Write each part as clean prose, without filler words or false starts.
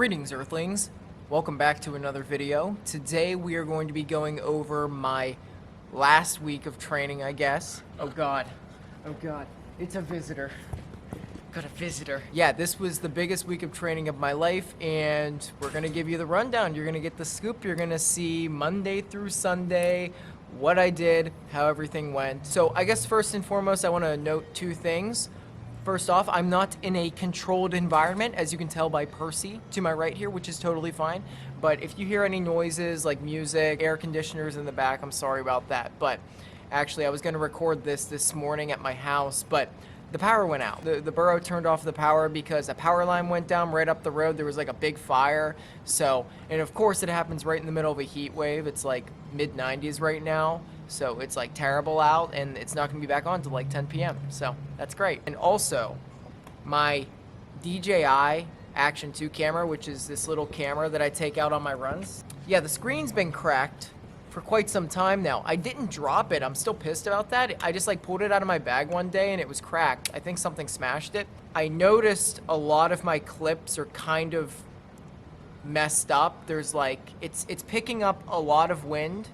Greetings, Earthlings. Welcome back to another video. Today we are going to be going over my last week of training, I guess. Oh god. Oh god. It's a visitor. Got a visitor. Yeah, this was the biggest week of training of my life, and we're gonna give you the rundown. You're gonna get the scoop. You're gonna see Monday through Sunday what I did, how everything went. So I guess first and foremost, I want to note two things. First off, I'm not in a controlled environment, as you can tell by Percy to my right here, which is totally fine. But if you hear any noises like music, air conditioners in the back, I'm sorry about that. But actually, I was going to record this morning at my house, but the power went out. The borough turned off the power because a power line went down right up the road. There was like a big fire. So, and of course it happens right in the middle of a heat wave. It's like mid-90s right now. So it's like terrible out, and it's not gonna be back on until like 10 p.m. So that's great. And also, my DJI Action 2 camera, which is this little camera that I take out on my runs. Yeah, the screen's been cracked for quite some time now. I didn't drop it. I'm still pissed about that. I just like pulled it out of my bag one day and it was cracked. I think something smashed it. I noticed a lot of my clips are kind of messed up. There's like, it's picking up a lot of wind,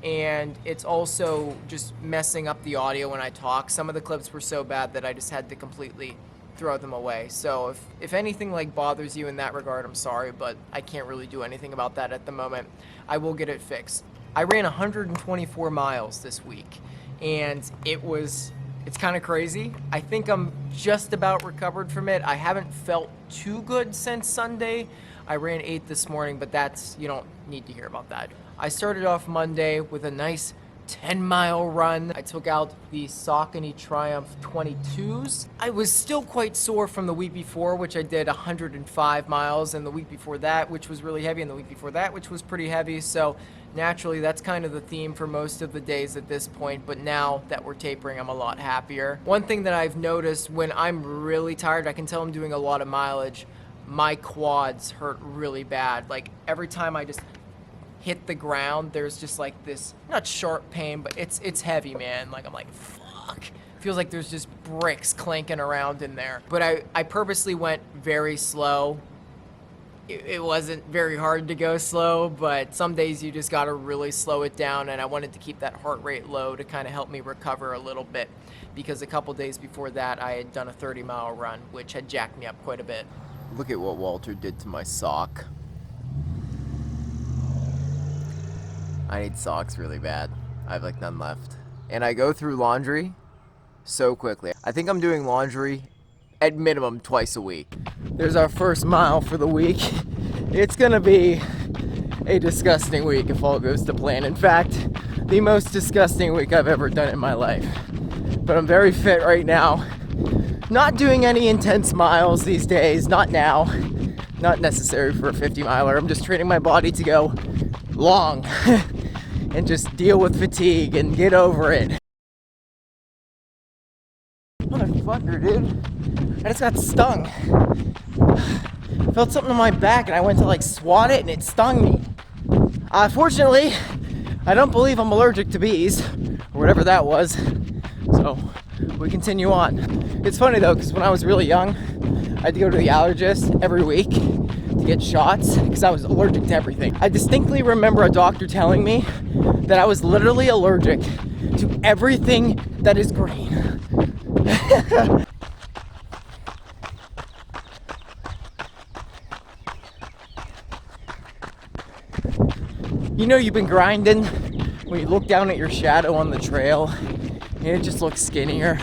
and it's also just messing up the audio when I talk. Some of the clips were so bad that I just had to completely throw them away. So if anything like bothers you in that regard, I'm sorry, but I can't really do anything about that at the moment. I will get it fixed. I ran 124 miles this week, and it's kind of crazy. I think I'm just about recovered from it. I haven't felt too good since Sunday. I ran 8 this morning, but you don't need to hear about that. I started off Monday with a nice 10-mile run. I took out the Saucony Triumph 22s. I was still quite sore from the week before, which I did 105 miles, and the week before that, which was really heavy, and the week before that, which was pretty heavy. So naturally, that's kind of the theme for most of the days at this point, but now that we're tapering, I'm a lot happier. One thing that I've noticed when I'm really tired, I can tell I'm doing a lot of mileage, my quads hurt really bad. Like every time I just hit the ground, there's just like this, not sharp pain, but it's heavy, man. Like I'm like, fuck. Feels like there's just bricks clanking around in there. But I purposely went very slow. It wasn't very hard to go slow, but some days you just gotta really slow it down, and I wanted to keep that heart rate low to kind of help me recover a little bit, because a couple days before that I had done a 30-mile run, which had jacked me up quite a bit. Look at what Walter did to my sock. I need socks really bad. I have like none left. And I go through laundry so quickly. I think I'm doing laundry at minimum twice a week. There's our first mile for the week. It's gonna be a disgusting week if all goes to plan. In fact, the most disgusting week I've ever done in my life. But I'm very fit right now. Not doing any intense miles these days, not now. Not necessary for a 50-miler. I'm just training my body to go long and just deal with fatigue and get over it. Motherfucker, dude. I just got stung. I felt something on my back and I went to like swat it and it stung me. Fortunately, I don't believe I'm allergic to bees or whatever that was. So we continue on. It's funny though, because when I was really young, I had to go to the allergist every week to get shots because I was allergic to everything. I distinctly remember a doctor telling me that I was literally allergic to everything that is green. You know, you've been grinding when you look down at your shadow on the trail and it just looks skinnier.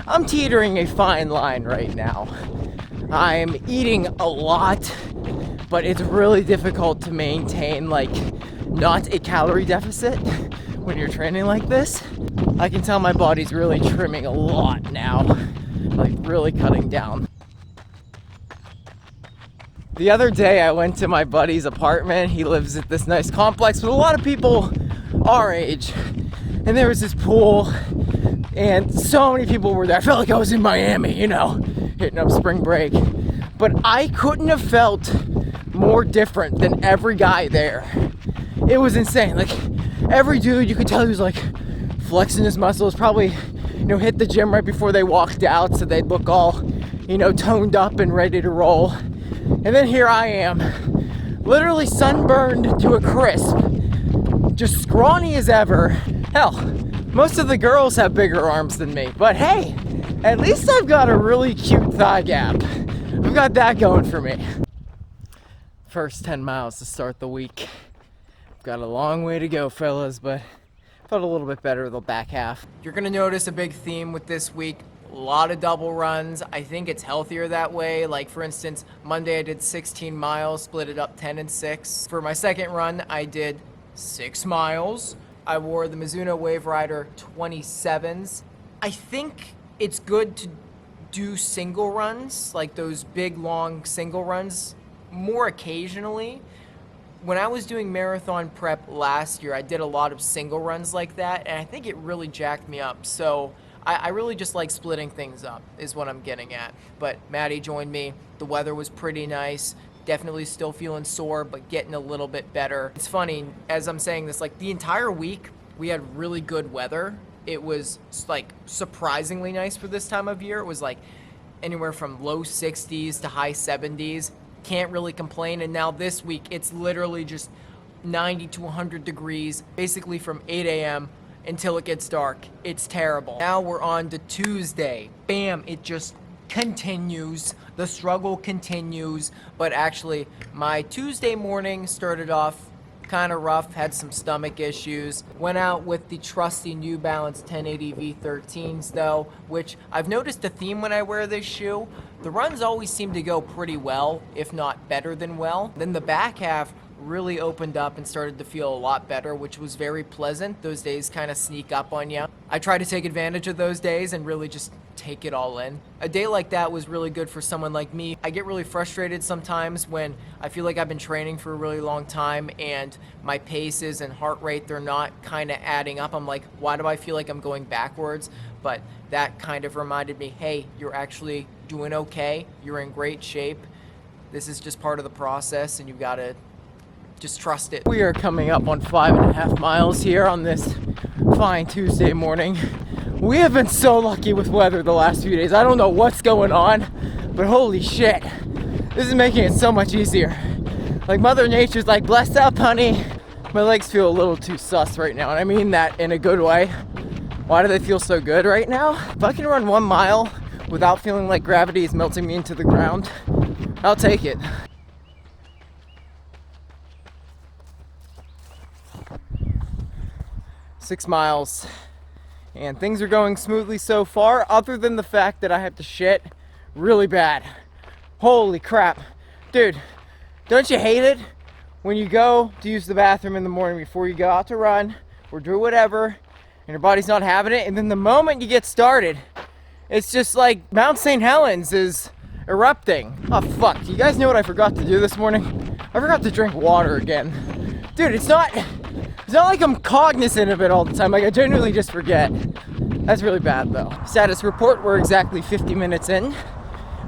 I'm teetering a fine line right now. I'm eating a lot, but it's really difficult to maintain like not a calorie deficit when you're training like this. I can tell my body's really trimming a lot now, like really cutting down. The other day I went to my buddy's apartment. He lives at this nice complex with a lot of people our age, and there was this pool and so many people were there. I felt like I was in Miami, you know, hitting up spring break. But I couldn't have felt more different than every guy there. It was insane. Like every dude, you could tell he was like flexing his muscles, probably, you know, hit the gym right before they walked out so they'd look all, you know, toned up and ready to roll. And then here I am, literally sunburned to a crisp, just scrawny as ever. Hell, most of the girls have bigger arms than me, but hey, at least I've got a really cute thigh gap. I've got that going for me. First 10 miles to start the week. Got a long way to go, fellas, but felt a little bit better the back half. You're gonna notice a big theme with this week. A lot of double runs. I think it's healthier that way. Like for instance, Monday I did 16 miles, split it up 10 and 6. For my second run, I did 6 miles. I wore the Mizuno Wave Rider 27s. I think it's good to do single runs, like those big long single runs, more occasionally. When I was doing marathon prep last year, I did a lot of single runs like that, and I think it really jacked me up. So I really just like splitting things up, is what I'm getting at. But Maddie joined me. The weather was pretty nice. Definitely still feeling sore, but getting a little bit better. It's funny, as I'm saying this, like the entire week, we had really good weather. It was like surprisingly nice for this time of year. It was like anywhere from low 60s to high 70s. Can't really complain. And now this week, it's literally just 90 to 100 degrees, basically from 8 a.m. until it gets dark. It's terrible. Now we're on to Tuesday. Bam, it just continues. The struggle continues. But actually, my Tuesday morning started off kind of rough, had some stomach issues. Went out with the trusty New Balance 1080 V13s though, which I've noticed a theme when I wear this shoe. The runs always seem to go pretty well, if not better than well. Then the back half really opened up and started to feel a lot better, which was very pleasant. Those days kind of sneak up on you. I try to take advantage of those days and really just take it all in. A day like that was really good for someone like me. I get really frustrated sometimes when I feel like I've been training for a really long time and my paces and heart rate, they're not kind of adding up. I'm like, why do I feel like I'm going backwards? But that kind of reminded me, hey, you're actually doing okay. You're in great shape. This is just part of the process and you've got to just trust it. We are coming up on 5.5 miles here on this fine Tuesday morning. We have been so lucky with weather the last few days. I don't know what's going on, but holy shit. This is making it so much easier. Like Mother Nature's like, bless up, honey. My legs feel a little too sus right now, and I mean that in a good way. Why do they feel so good right now? If I can run 1 mile without feeling like gravity is melting me into the ground, I'll take it. Six miles, and things are going smoothly so far, other than the fact that I have to shit really bad. Holy crap. Dude, don't you hate it when you go to use the bathroom in the morning before you go out to run or do whatever, and your body's not having it, and then the moment you get started, it's just like Mount St. Helens is erupting. Oh fuck, you guys know what I forgot to do this morning? I forgot to drink water again. Dude, it's not like I'm cognizant of it all the time. Like I genuinely just forget. That's really bad though. Status report, we're exactly 50 minutes in.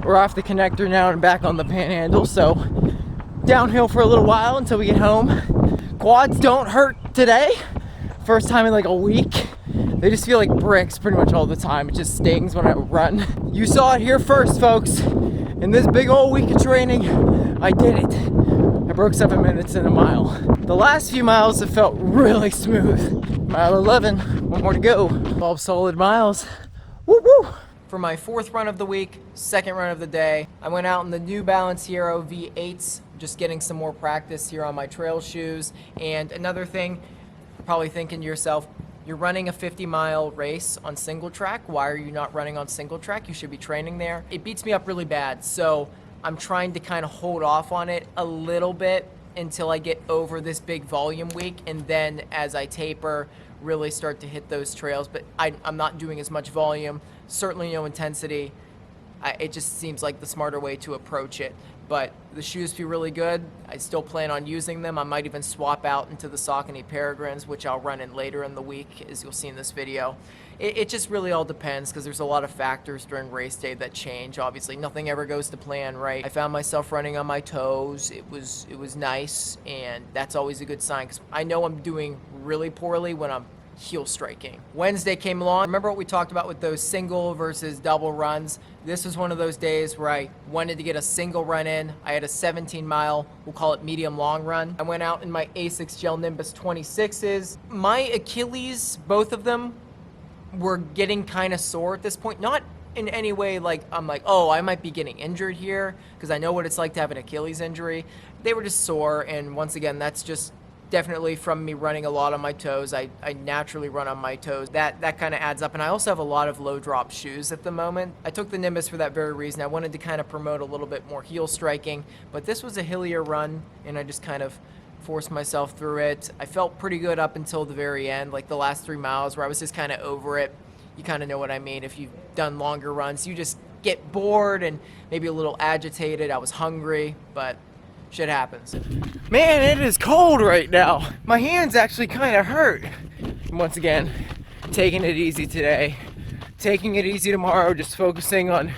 We're off the connector now and back on the Panhandle, so downhill for a little while until we get home. Quads don't hurt today. First time in like a week. They just feel like bricks pretty much all the time. It just stings when I run. You saw it here first, folks. In this big old week of training, I did it. I broke 7 minutes in a mile. The last few miles have felt really smooth. Mile 11, 1 more to go. 12 solid miles. Woo woo! For my fourth run of the week, second run of the day, I went out in the New Balance Hero V8s, just getting some more practice here on my trail shoes. And another thing, you're probably thinking to yourself, you're running a 50-mile race on single track. Why are you not running on single track? You should be training there. It beats me up really bad, so I'm trying to kind of hold off on it a little bit until I get over this big volume week, and then as I taper, really start to hit those trails. But I'm not doing as much volume, certainly no intensity. It just seems like the smarter way to approach it. But the shoes feel really good. I still plan on using them. I might even swap out into the Saucony Peregrines, which I'll run in later in the week, as you'll see in this video. It just really all depends, because there's a lot of factors during race day that change. Obviously, nothing ever goes to plan, right? I found myself running on my toes. It was nice, and that's always a good sign, because I know I'm doing really poorly when I'm heel striking. Wednesday came along. Remember what we talked about with those single versus double runs? This was one of those days where I wanted to get a single run in. I had a 17-mile, we'll call it medium long run. I went out in my Asics Gel Nimbus 26s. My Achilles, both of them, were getting kind of sore at this point. Not in any way like I'm like, oh, I might be getting injured here, because I know what it's like to have an Achilles injury. They were just sore, and once again, that's just definitely from me running a lot on my toes. I naturally run on my toes. That kind of adds up. And I also have a lot of low drop shoes at the moment. I took the Nimbus for that very reason. I wanted to kind of promote a little bit more heel striking, but this was a hillier run, and I just kind of forced myself through it. I felt pretty good up until the very end, like the last 3 miles where I was just kind of over it. You kind of know what I mean. If you've done longer runs, you just get bored and maybe a little agitated. I was hungry, but shit happens. Man, it is cold right now. My hands actually kind of hurt. And once again, taking it easy today. Taking it easy tomorrow, just focusing on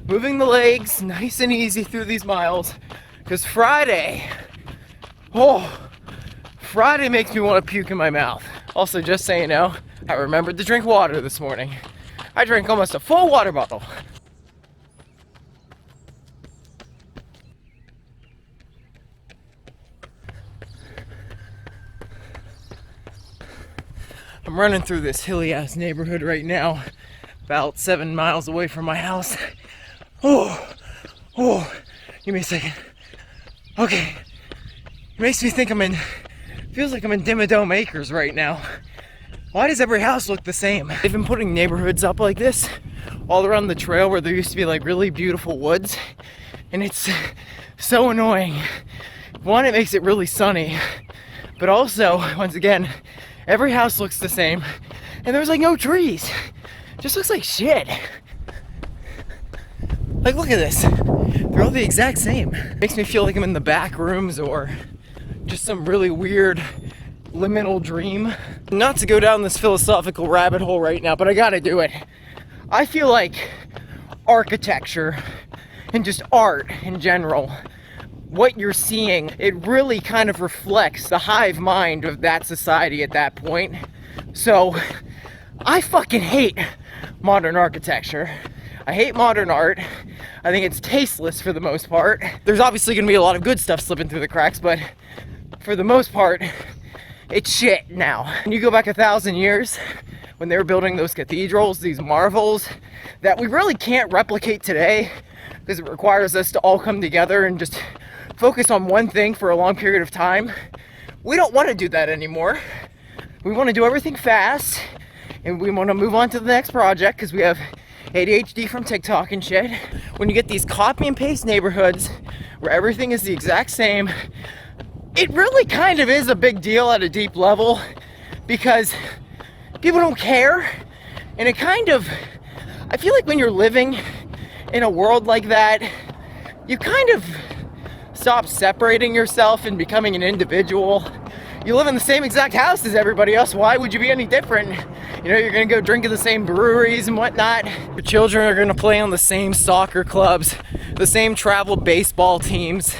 moving the legs nice and easy through these miles. Because Friday makes me want to puke in my mouth. Also, just so you know, I remembered to drink water this morning. I drank almost a full water bottle. I'm running through this hilly ass neighborhood right now, about 7 miles away from my house. Give me a second. Okay, it makes me think feels like I'm in Dimmadome Acres right now. Why does every house look the same? They've been putting neighborhoods up like this all around the trail where there used to be like really beautiful woods, and it's so annoying. One, it makes it really sunny, but also, once again, every house looks the same, and there's like no trees. Just looks like shit. Like, look at this. They're all the exact same. Makes me feel like I'm in the back rooms or just some really weird liminal dream. Not to go down this philosophical rabbit hole right now, but I gotta do it. I feel like architecture and just art in general, what you're seeing, it really kind of reflects the hive mind of that society at that point. So I fucking hate modern architecture. I hate modern art. I think it's tasteless for the most part. There's obviously gonna be a lot of good stuff slipping through the cracks, but for the most part, it's shit now. And you go back 1,000 years when they were building those cathedrals, these marvels that we really can't replicate today because it requires us to all come together and just focus on one thing for a long period of time. We don't want to do that anymore. We want to do everything fast, and we want to move on to the next project because we have ADHD from TikTok and shit. When you get these copy and paste neighborhoods where everything is the exact same, it really kind of is a big deal at a deep level because people don't care. And it kind of, I feel like when you're living in a world like that, you kind of stop separating yourself and becoming an individual. You live in the same exact house as everybody else. Why would you be any different? You know, you're gonna go drink at the same breweries and whatnot. Your children are gonna play on the same soccer clubs, the same travel baseball teams.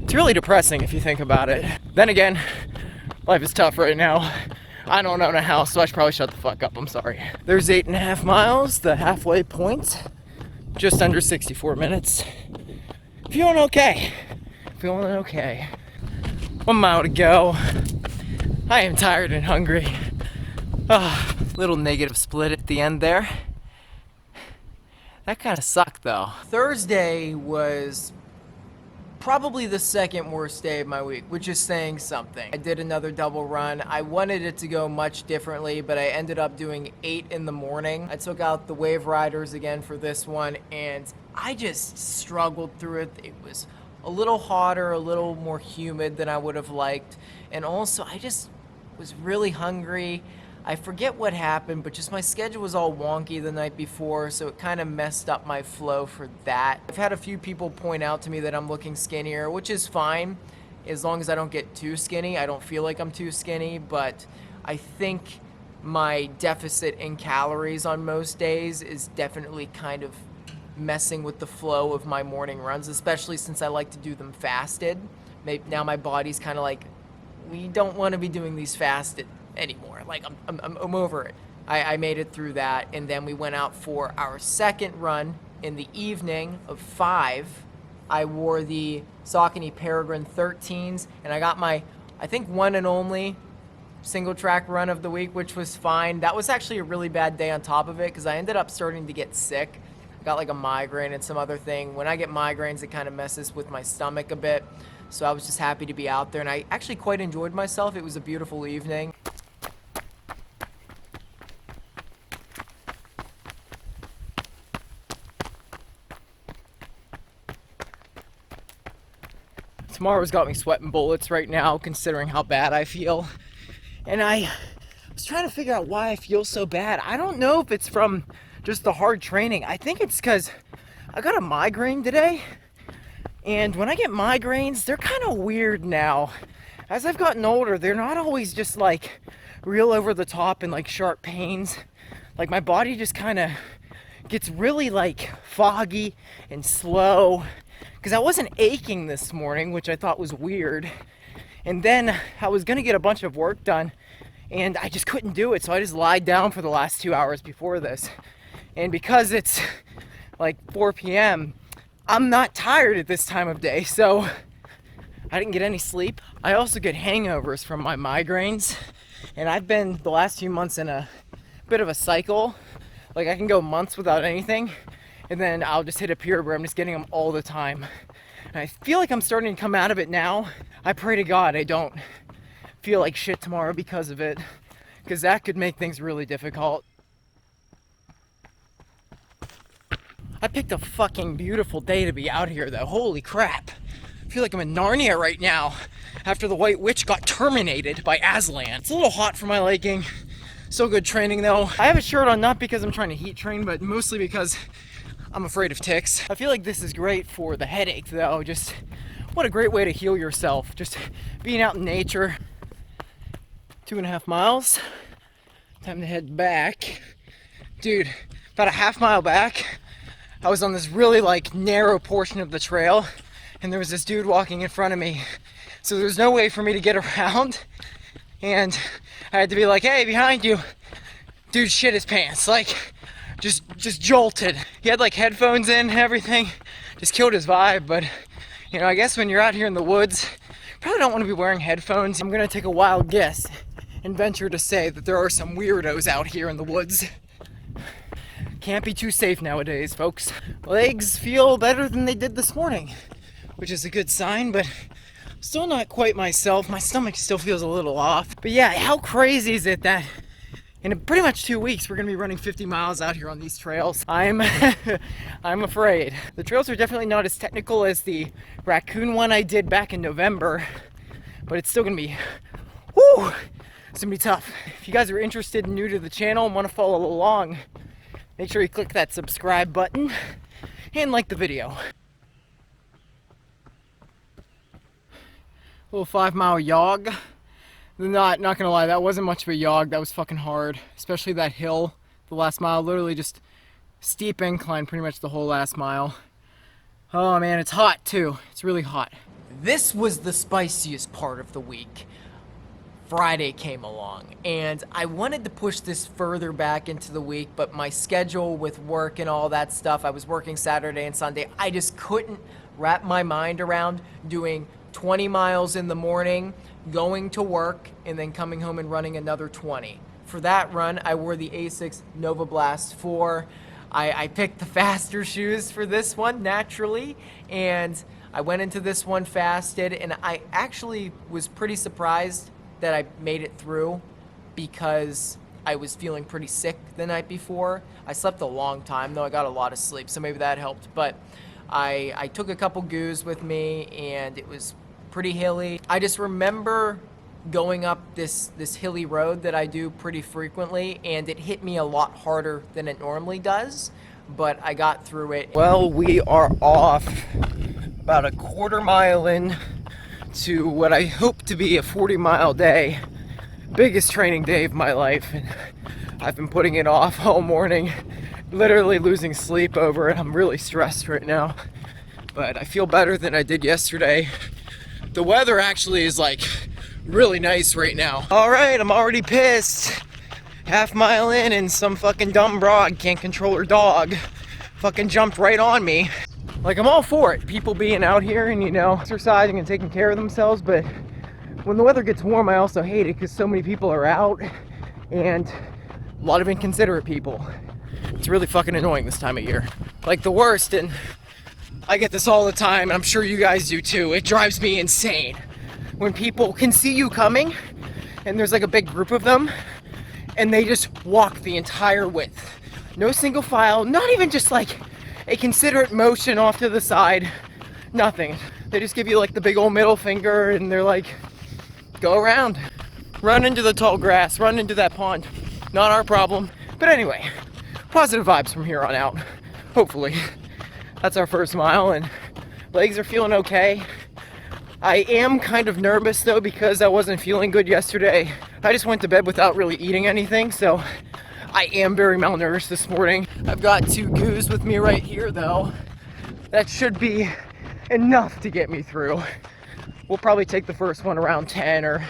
It's really depressing if you think about it. Then again, life is tough right now. I don't own a house, so I should probably shut the fuck up. I'm sorry. There's 8.5 miles, the halfway point. Just under 64 minutes. Feeling okay. Feeling okay. 1 mile to go. I am tired and hungry. Little negative split at the end there. That kind of sucked though. Thursday was probably the second worst day of my week, which is saying something. I did another double run. I wanted it to go much differently, but I ended up doing 8 in the morning. I took out the Wave Riders again for this one, and I just struggled through it. It was a little hotter, a little more humid than I would have liked, and also I just was really hungry. I forget what happened, but just my schedule was all wonky the night before, so it kind of messed up my flow for that. I've had a few people point out to me that I'm looking skinnier, which is fine, as long as I don't get too skinny. I don't feel like I'm too skinny, but I think my deficit in calories on most days is definitely kind of messing with the flow of my morning runs, especially since I like to do them fasted. Maybe now my body's kind of like, we don't want to be doing these fasted anymore. Like, I'm over it. I made it through that, and then we went out for our second run in the evening of 5. I wore the Saucony Peregrine 13s, and I got my, I think, one and only single track run of the week, which was fine. That was actually a really bad day on top of it, because I ended up starting to get sick. I got like a migraine and some other thing. When I get migraines, it kind of messes with my stomach a bit. So I was just happy to be out there, and I actually quite enjoyed myself. It was a beautiful evening. Tomorrow's got me sweating bullets right now, considering how bad I feel. And I was trying to figure out why I feel so bad. I don't know if it's from just the hard training. I think it's because I got a migraine today. And when I get migraines, they're kind of weird now. As I've gotten older, they're not always just like real over the top and like sharp pains. Like my body just kind of gets really like foggy and slow. Because I wasn't aching this morning, which I thought was weird. And then I was gonna get a bunch of work done and I just couldn't do it. So I just lied down for the last 2 hours before this. And because it's like 4 p.m., I'm not tired at this time of day, so I didn't get any sleep. I also get hangovers from my migraines, and I've been the last few months in a bit of a cycle. Like I can go months without anything, and then I'll just hit a period where I'm just getting them all the time. And I feel like I'm starting to come out of it now. I pray to God I don't feel like shit tomorrow because of it, because that could make things really difficult. I picked a fucking beautiful day to be out here though. Holy crap. I feel like I'm in Narnia right now after the White Witch got terminated by Aslan. It's a little hot for my liking. So good training though. I have a shirt on not because I'm trying to heat train, but mostly because I'm afraid of ticks. I feel like this is great for the headache though. Just what a great way to heal yourself. Just being out in nature. 2.5 miles. Time to head back. Dude, about a half mile back, I was on this really like narrow portion of the trail and there was this dude walking in front of me. So there was no way for me to get around and I had to be like, hey, behind you. Dude shit his pants, like just jolted. He had like headphones in and everything, just killed his vibe. But you know, I guess when you're out here in the woods, you probably don't want to be wearing headphones. I'm gonna take a wild guess and venture to say that there are some weirdos out here in the woods. Can't be too safe nowadays, folks. Legs feel better than they did this morning, which is a good sign, but still not quite myself. My stomach still feels a little off. But yeah, how crazy is it that in pretty much 2 weeks we're gonna be running 50 miles out here on these trails? I'm afraid. The trails are definitely not as technical as the raccoon one I did back in November, but it's still gonna be, whoo, it's gonna be tough. If you guys are interested and new to the channel and want to follow along, make sure you click that subscribe button and like the video. Little 5-mile jog. Not gonna lie, that wasn't much of a jog. That was fucking hard, especially that hill. The last mile, literally just steep incline pretty much the whole last mile. Oh man, it's hot too. It's really hot. This was the spiciest part of the week. Friday came along and I wanted to push this further back into the week, but my schedule with work and all that stuff, I was working Saturday and Sunday, I just couldn't wrap my mind around doing 20 miles in the morning, going to work, and then coming home and running another 20. For that run, I wore the Asics Nova Blast 4. I picked the faster shoes for this one, naturally, and I went into this one fasted, and I actually was pretty surprised that I made it through because I was feeling pretty sick the night before. I slept a long time though, I got a lot of sleep, so maybe that helped. But I took a couple goos with me and it was pretty hilly. I just remember going up this hilly road that I do pretty frequently, and it hit me a lot harder than it normally does, but I got through it. Well, we are off about a 1/4 mile in to what I hope to be a 40-mile day. Biggest training day of my life, and I've been putting it off all morning, literally losing sleep over it. I'm really stressed right now, but I feel better than I did yesterday. The weather actually is like really nice right now. All right, I'm already pissed. Half mile in and some fucking dumb broad can't control her dog fucking jumped right on me. Like, I'm all for it, people being out here and, you know, exercising and taking care of themselves, but when the weather gets warm, I also hate it because so many people are out and a lot of inconsiderate people. It's really fucking annoying this time of year. Like, the worst, and I get this all the time, and I'm sure you guys do too, it drives me insane when people can see you coming and there's like a big group of them and they just walk the entire width. No single file, not even just like a considerate motion off to the side, nothing. They just give you like the big old middle finger and they're like, go around. Run into the tall grass, run into that pond. Not our problem. But anyway, positive vibes from here on out, hopefully. That's our first mile and legs are feeling okay. I am kind of nervous though because I wasn't feeling good yesterday. I just went to bed without really eating anything, so I am very malnourished this morning. I've got 2 goos with me right here though. That should be enough to get me through. We'll probably take the first one around 10 or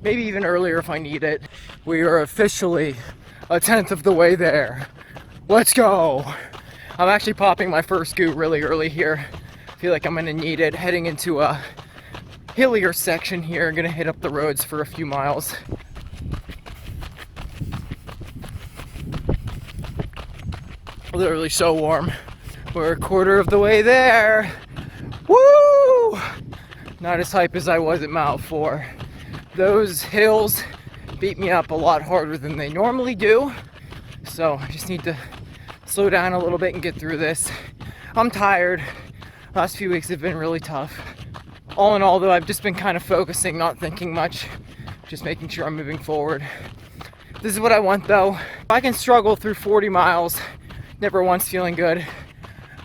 maybe even earlier if I need it. We are officially 1/10 of the way there. Let's go. I'm actually popping my first goo really early here. I feel like I'm gonna need it heading into a hillier section here. I'm gonna hit up the roads for a few miles. Literally so warm. We're 1/4 of the way there. Woo! Not as hype as I was at mile 4. Those hills beat me up a lot harder than they normally do. So I just need to slow down a little bit and get through this. I'm tired. Last few weeks have been really tough. All in all though, I've just been kind of focusing, not thinking much, just making sure I'm moving forward. This is what I want though. If I can struggle through 40 miles, never once feeling good,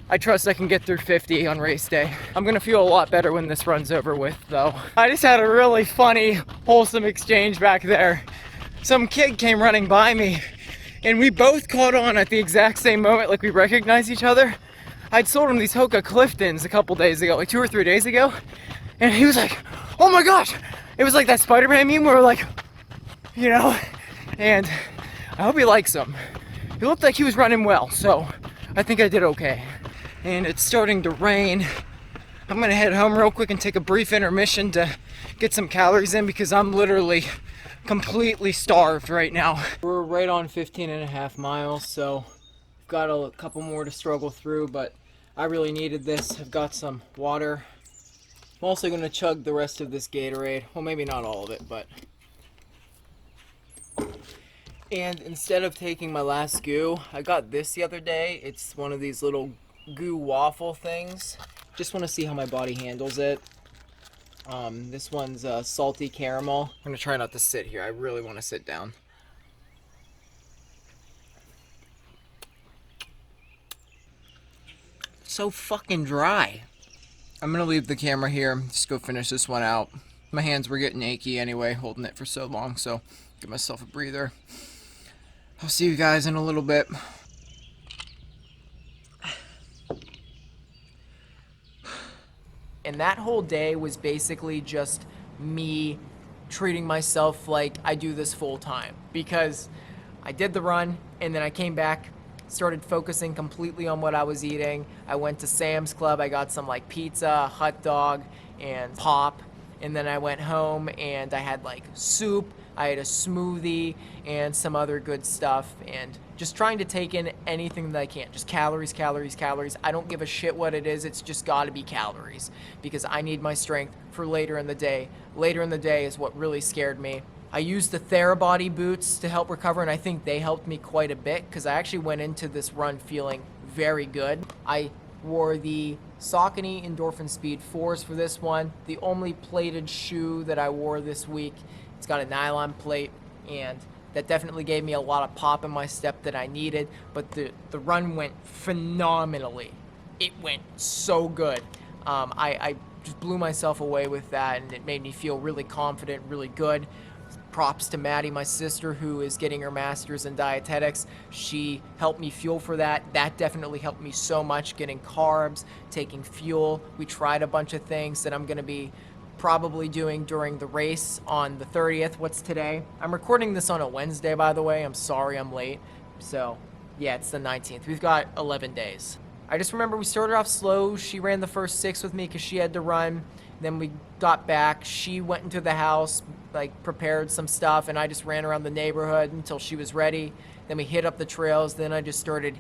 I trust I can get through 50 on race day. I'm gonna feel a lot better when this run's over with though. I just had a really funny, wholesome exchange back there. Some kid came running by me and we both caught on at the exact same moment, like we recognized each other. I'd sold him these Hoka Cliftons a couple days ago, like 2 or 3 days ago. And he was like, oh my gosh. It was like that Spider-Man meme where we're like, you know, and I hope he likes them. He looked like he was running well, so I think I did okay. And it's starting to rain. I'm gonna head home real quick and take a brief intermission to get some calories in because I'm literally completely starved right now. We're right on 15.5 miles, so I've got a couple more to struggle through, but I really needed this. I've got some water. I'm also gonna chug the rest of this Gatorade. Well, maybe not all of it, but. And instead of taking my last goo, I got this the other day. It's one of these little goo waffle things. Just want to see how my body handles it. This one's salty caramel. I'm gonna try not to sit here. I really want to sit down. So fucking dry. I'm gonna leave the camera here. Just go finish this one out. My hands were getting achy anyway, holding it for so long, so give myself a breather. I'll see you guys in a little bit. And that whole day was basically just me treating myself like I do this full time, because I did the run and then I came back, started focusing completely on what I was eating. I went to Sam's Club, I got some like pizza, hot dog, and pop, and then I went home and I had like soup, I had a smoothie, and some other good stuff, and just trying to take in anything that I can. Just calories, calories, calories. I don't give a shit what it is, it's just gotta be calories, because I need my strength for later in the day. Later in the day is what really scared me. I used the Therabody boots to help recover, and I think they helped me quite a bit, because I actually went into this run feeling very good. I wore the Saucony Endorphin Speed 4s for this one. The only plated shoe that I wore this week. It's got a nylon plate, and that definitely gave me a lot of pop in my step that I needed, but the run went phenomenally. It went so good. I just blew myself away with that, and it made me feel really confident, really good. Props to Maddie, my sister, who is getting her master's in dietetics. She helped me fuel for that. That definitely helped me so much, getting carbs, taking fuel. We tried a bunch of things that I'm gonna be probably doing during the race on the 30th. What's today? I'm recording this on a Wednesday, by the way. I'm sorry I'm late. So, yeah, it's the 19th. We've got 11 days. I just remember we started off slow. She ran the first 6 with me because she had to run. Then we got back. She went into the house, like prepared some stuff, and I just ran around the neighborhood until she was ready. Then we hit up the trails. Then I just started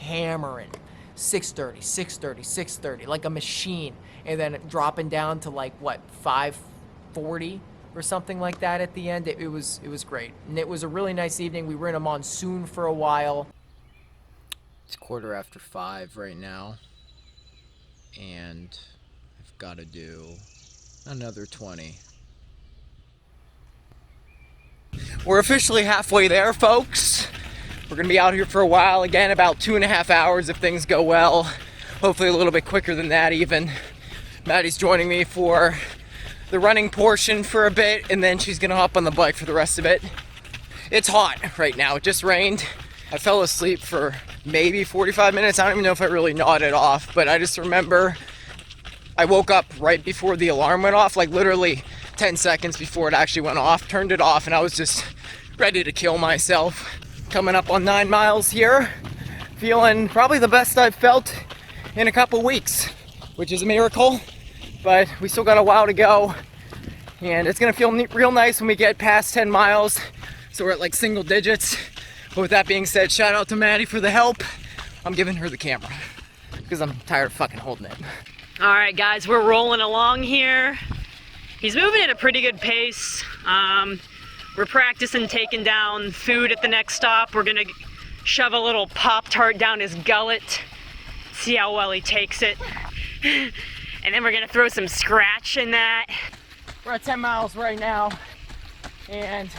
hammering 6:30, 6:30, 6:30, like a machine. And then dropping down to like, what, 5:40 or something like that at the end. It was great. And it was a really nice evening. We were in a monsoon for a while. It's 5:15 right now. And I've got to do another 20. We're officially halfway there, folks. We're gonna be out here for a while. Again, about 2.5 hours if things go well. Hopefully a little bit quicker than that even. Maddie's joining me for the running portion for a bit, and then she's gonna hop on the bike for the rest of it. It's hot right now. It just rained. I fell asleep for maybe 45 minutes. I don't even know if I really nodded off, but I just remember I woke up right before the alarm went off, like literally 10 seconds before it actually went off, turned it off, and I was just ready to kill myself. Coming up on 9 miles here, feeling probably the best I've felt in a couple weeks, which is a miracle, but we still got a while to go, and it's gonna feel real nice when we get past 10 miles, so we're at like single digits. But with that being said, shout out to Maddie for the help. I'm giving her the camera, because I'm tired of fucking holding it. All right, guys, we're rolling along here. He's moving at a pretty good pace. We're practicing taking down food at the next stop. We're gonna shove a little Pop-Tart down his gullet, see how well he takes it. And then we're gonna throw some scratch in that. We're at 10 miles right now, and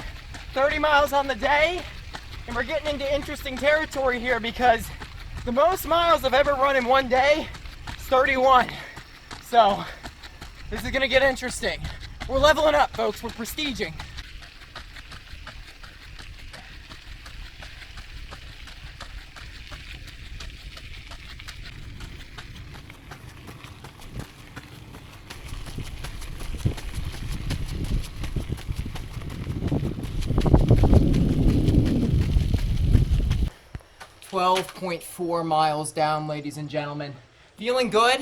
30 miles on the day, and we're getting into interesting territory here because the most miles I've ever run in one day is 31. So, this is gonna get interesting. We're leveling up, folks. We're prestiging. .4 miles down, ladies and gentlemen. Feeling good.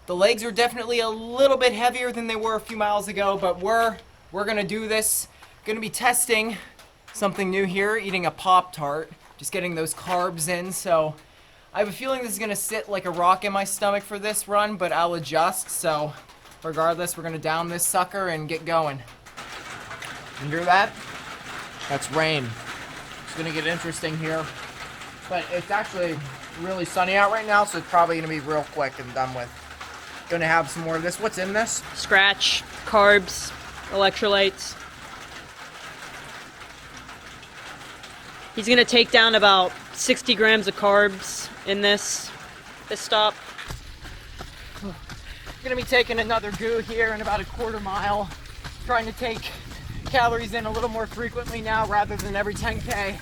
The legs are definitely a little bit heavier than they were a few miles ago, but we're gonna do this. Gonna be testing something new here, eating a Pop-Tart, just getting those carbs in. So I have a feeling this is gonna sit like a rock in my stomach for this run, but I'll adjust. So regardless, we're gonna down this sucker and get going. You hear that? That's rain. It's gonna get interesting here. But it's actually really sunny out right now, so it's probably gonna be real quick and done with. Gonna have some more of this. What's in this? Scratch, carbs, electrolytes. He's gonna take down about 60 grams of carbs in this stop. Gonna be taking another goo here in about a quarter mile. Trying to take calories in a little more frequently now rather than every 10K.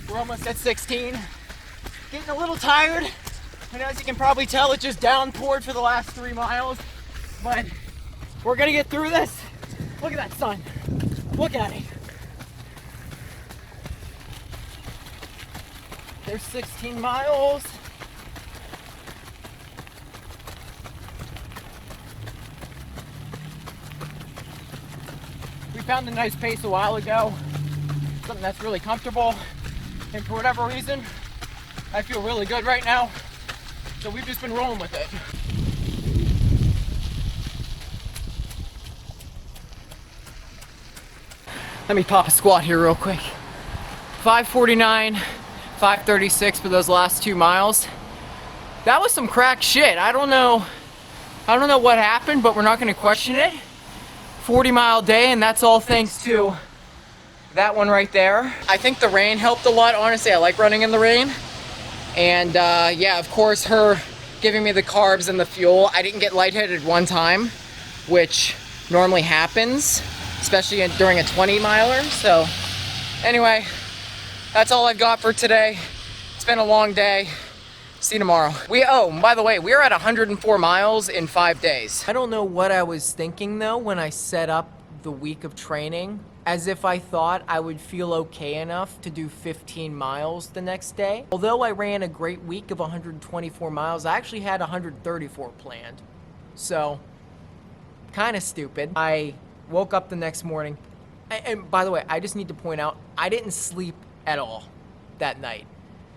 We're almost at 16. Getting a little tired. And as you can probably tell, it just downpoured for the last 3 miles. But we're gonna get through this. Look at that sun. Look at it. There's 16 miles. We found a nice pace a while ago. Something that's really comfortable. And for whatever reason, I feel really good right now. So we've just been rolling with it. Let me pop a squat here real quick. 5:49, 5:36 for those last 2 miles. That was some crack shit. I don't know what happened, but we're not gonna question it. 40-mile day, and that's all thanks to that one right there. I think the rain helped a lot. Honestly, I like running in the rain. And yeah, of course, her giving me the carbs and the fuel. I didn't get lightheaded one time, which normally happens, especially during a 20-miler. So anyway, that's all I've got for today. It's been a long day. See you tomorrow. By the way, we're at 104 miles in 5 days. I don't know what I was thinking though when I set up the week of training, as if I thought I would feel okay enough to do 15 miles the next day. Although I ran a great week of 124 miles, I actually had 134 planned. So, kind of stupid. I woke up the next morning, and by the way, I just need to point out, I didn't sleep at all that night.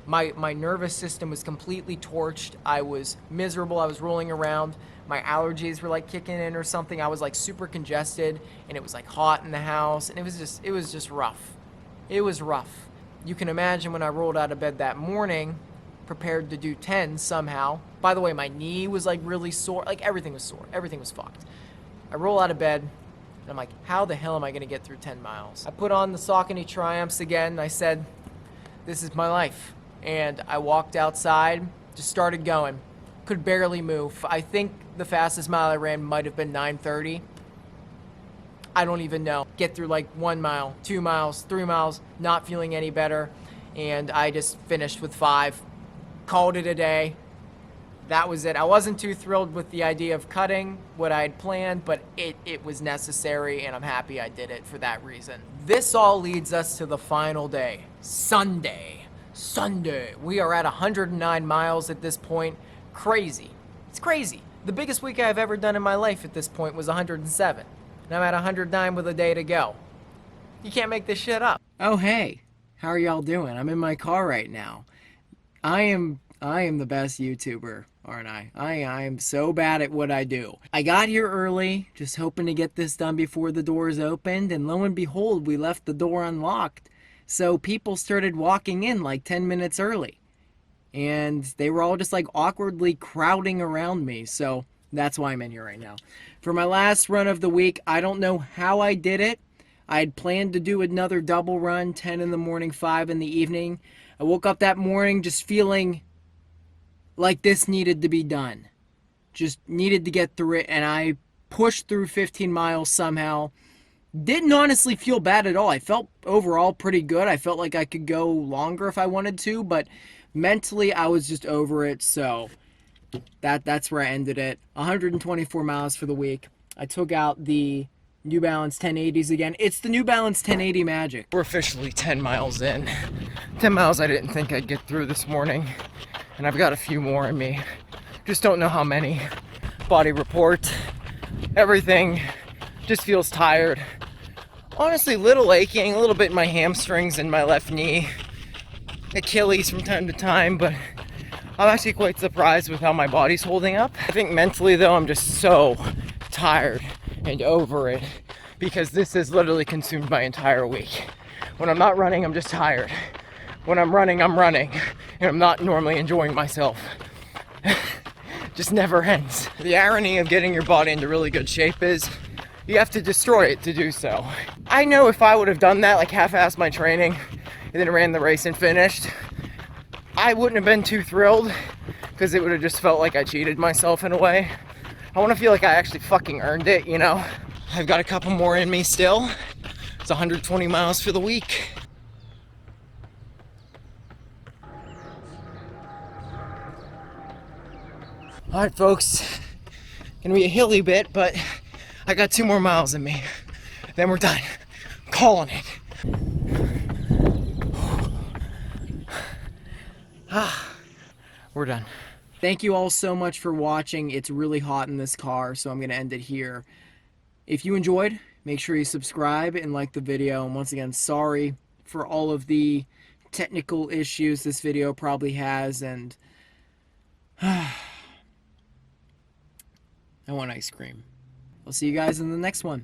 My nervous system was completely torched. I was miserable. I was rolling around. My allergies were like kicking in or something. I was like super congested, and it was like hot in the house, and it was just rough. It was rough. You can imagine when I rolled out of bed that morning, prepared to do 10 somehow. By the way, my knee was like really sore. Like everything was sore. Everything was fucked. I roll out of bed, and I'm like, how the hell am I gonna get through 10 miles? I put on the Saucony Triumphs again, and I said, this is my life. And I walked outside, just started going. Could barely move. I think the fastest mile I ran might have been 9:30. I don't even know. Get through like 1 mile, 2 miles, 3 miles, not feeling any better. And I just finished with 5. Called it a day. That was it. I wasn't too thrilled with the idea of cutting what I had planned, but it was necessary, and I'm happy I did it for that reason. This all leads us to the final day, Sunday. We are at 109 miles at this point. Crazy. It's crazy. The biggest week I've ever done in my life at this point was 107. And I'm at 109 with a day to go. You can't make this shit up. Oh, hey. How are y'all doing? I'm in my car right now. I am the best YouTuber, aren't I? I am so bad at what I do. I got here early, just hoping to get this done before the doors opened, and lo and behold, we left the door unlocked. So people started walking in like 10 minutes early. And they were all just like awkwardly crowding around me. So that's why I'm in here right now. For my last run of the week, I don't know how I did it. I had planned to do another double run, 10 in the morning, 5 in the evening. I woke up that morning just feeling like this needed to be done. Just needed to get through it, and I pushed through 15 miles somehow. Didn't honestly feel bad at all. I felt overall pretty good. I felt like I could go longer if I wanted to, but mentally I was just over it, so that's where I ended it. 124 miles for the week. I took out the New Balance 1080s again. It's the New Balance 1080 Magic. We're officially 10 miles in. 10 miles I didn't think I'd get through this morning, and I've got a few more in me. Just don't know how many. Body report, everything just feels tired. Honestly, a little aching, a little bit in my hamstrings and my left knee, Achilles from time to time, but I'm actually quite surprised with how my body's holding up. I think mentally though, I'm just so tired and over it because this has literally consumed my entire week. When I'm not running, I'm just tired. When I'm running, and I'm not normally enjoying myself. Just never ends. The irony of getting your body into really good shape is you have to destroy it to do so. I know if I would have done that, like half-assed my training and then ran the race and finished, I wouldn't have been too thrilled because it would have just felt like I cheated myself in a way. I want to feel like I actually fucking earned it, you know? I've got a couple more in me still. It's 120 miles for the week. Alright folks, gonna be a hilly bit, but I got 2 more miles in me. Then we're done. I'm calling it. We're done. Thank you all so much for watching. It's really hot in this car, so I'm gonna end it here. If you enjoyed, make sure you subscribe and like the video. And once again, sorry for all of the technical issues this video probably has, and I want ice cream. I'll see you guys in the next one.